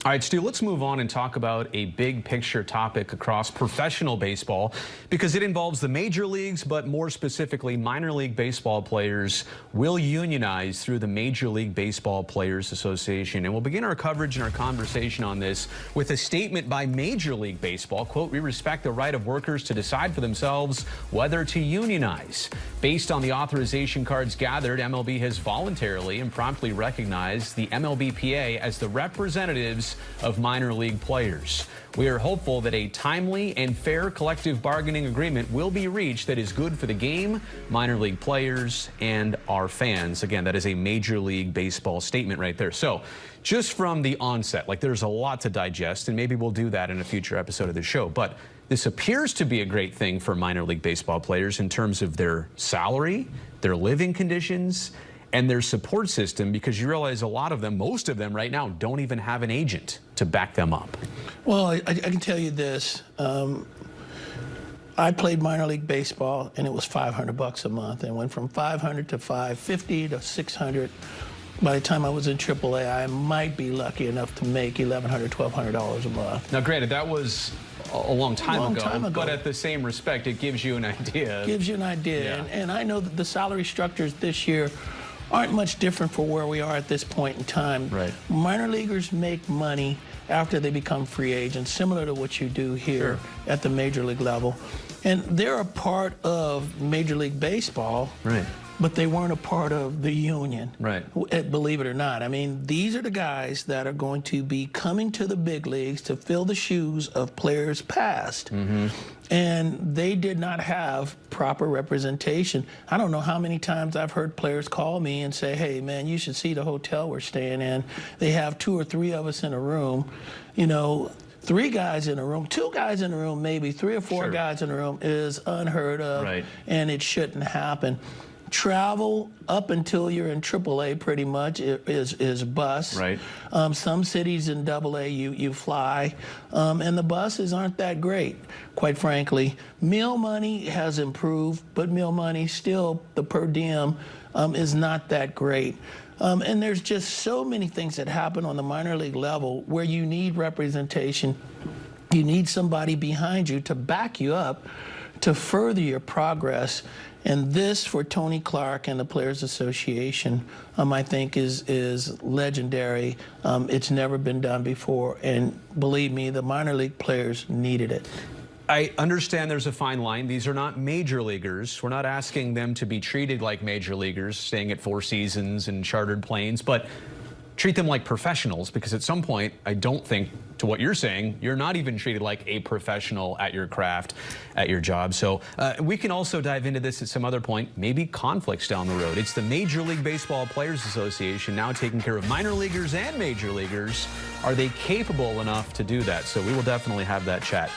All right, Stu, let's move on and talk about a big picture topic across professional baseball because it involves the major leagues, but more specifically, minor league baseball players will unionize through the Major League Baseball Players Association. And we'll begin our coverage and our conversation on this with a statement by Major League Baseball. Quote, "We respect the right of workers to decide for themselves whether to unionize." Based on the authorization cards gathered, MLB has voluntarily and promptly recognized the MLBPA as the representatives of minor league players. We are hopeful that a timely and fair collective bargaining agreement will be reached that is good for the game, minor league players, and our fans. Again, that is a Major League Baseball statement right there. So just from the onset, there's a lot to digest, and maybe we'll do that in a future episode of the show. But this appears to be a great thing for minor league baseball players in terms of their salary, their living conditions, and their support system, because you realize a lot of them, most of them right now, don't even have an agent to back them up. Well, I can tell you this. I played minor league baseball, and it was $500 a month, and went from $500 to $550 to $600. By the time I was in AAA, I might be lucky enough to make $1,100, $1,200 a month. Now, granted, that was a long time ago, but at the same respect, it gives you an idea. Gives you an idea, yeah. And I know that the salary structures this year aren't much different for where we are at this point in time. Right. Minor leaguers make money after they become free agents, similar to what you do here at the major league level. And they're a part of Major League Baseball. Right. But they weren't a part of the union. Right. Believe it or not. I mean, these are the guys that are going to be coming to the big leagues to fill the shoes of players past. Mm-hmm. And they did not have proper representation. I don't know how many times I've heard players call me and say, "Hey, man, you should see the hotel we're staying in. They have 2 or 3 of us in a room. 3 guys in a room, 2 guys in a room, maybe 3 or 4 guys in a room is unheard of, and it shouldn't happen. Travel up until you're in AAA pretty much is bus. Right. Some cities in AA you fly, and the buses aren't that great, quite frankly. Meal money has improved, but meal money still, the per diem, is not that great. And there's just so many things that happen on the minor league level where you need representation. You need somebody behind you to back you up to further your progress. And this, for Tony Clark and the Players Association, I think is legendary. It's never been done before, and believe me, the minor league players needed it. I understand there's a fine line. These are not major leaguers. We're not asking them to be treated like major leaguers, staying at 4 seasons and chartered planes, but treat them like professionals, because at some point, I don't think, to what you're saying, you're not even treated like a professional at your craft, at your job. So we can also dive into this at some other point, maybe conflicts down the road. It's the Major League Baseball Players Association now taking care of minor leaguers and major leaguers. Are they capable enough to do that? So we will definitely have that chat.